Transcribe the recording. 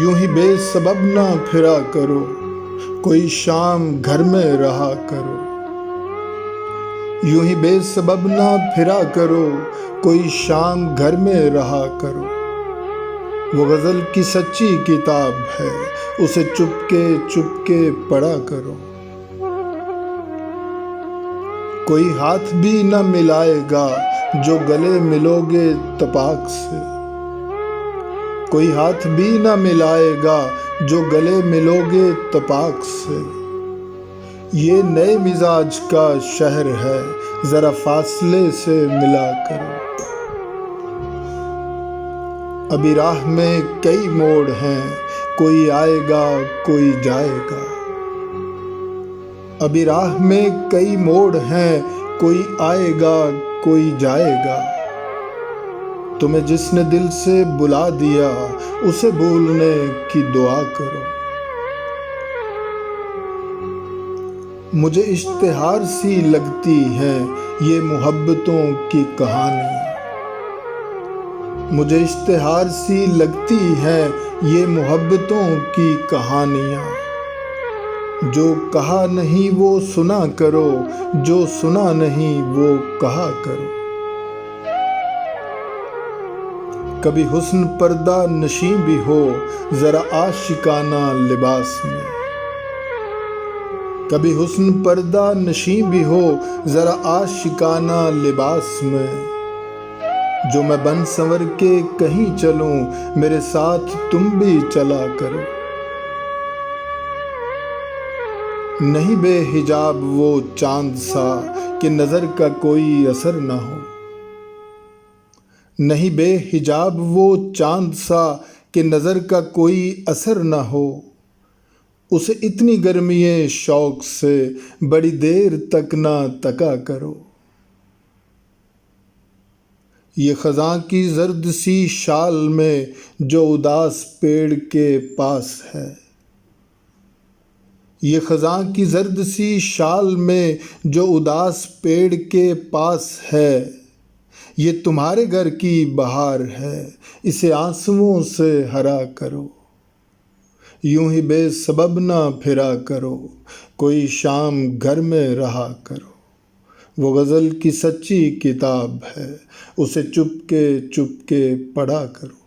یوں ہی بے سبب نہ پھرا کرو، کوئی شام گھر میں رہا کرو۔ یوں ہی بے سبب نہ پھرا کرو، کوئی شام گھر میں رہا کرو۔ وہ غزل کی سچی کتاب ہے، اسے چپ کے پڑھا کرو۔ کوئی ہاتھ بھی نہ ملائے گا جو گلے ملو گے اتفاق سے۔ کوئی ہاتھ بھی نہ ملائے گا جو گلے ملو گے اتفاق سے۔ یہ نئے مزاج کا شہر ہے، ذرا فاصلے سے ملا کرو۔ ابھی راہ میں کئی موڑ ہیں، کوئی آئے گا کوئی جائے گا۔ ابھی راہ میں کئی موڑ ہیں، کوئی آئے گا کوئی جائے گا۔ تمہیں جس نے دل سے بلا دیا، اسے بھولنے کی دعا کرو۔ مجھے اشتہار سی لگتی ہیں یہ محبتوں کی کہانیاں۔ مجھے اشتہار سی لگتی ہیں یہ محبتوں کی کہانیاں۔ جو کہا نہیں وہ سنا کرو، جو سنا نہیں وہ کہا کرو۔ کبھی حسن پردہ نشیں بھی ہو ذرا عاشقانہ لباس میں۔ کبھی حسن پردہ نشیں بھی ہو ذرا عاشقانہ لباس میں۔ جو میں بن سنور کے کہیں چلوں، میرے ساتھ تم بھی چلا کرو۔ نہیں بے حجاب وہ چاند سا کہ نظر کا کوئی اثر نہ ہو۔ نہیں بے حجاب وہ چاند سا کہ نظر کا کوئی اثر نہ ہو۔ اسے اتنی گرمی شوق سے بڑی دیر تک نہ تکا کرو۔ یہ خزاں کی زرد سی شال میں جو اداس پیڑ کے پاس ہے۔ یہ خزاں کی زرد سی شال میں جو اداس پیڑ کے پاس ہے۔ یہ تمہارے گھر کی بہار ہے، اسے آنسوؤں سے ہرا کرو۔ یوں ہی بے سبب نہ پھرا کرو، کوئی شام گھر میں رہا کرو۔ وہ غزل کی سچی کتاب ہے، اسے چپ کے پڑھا کرو۔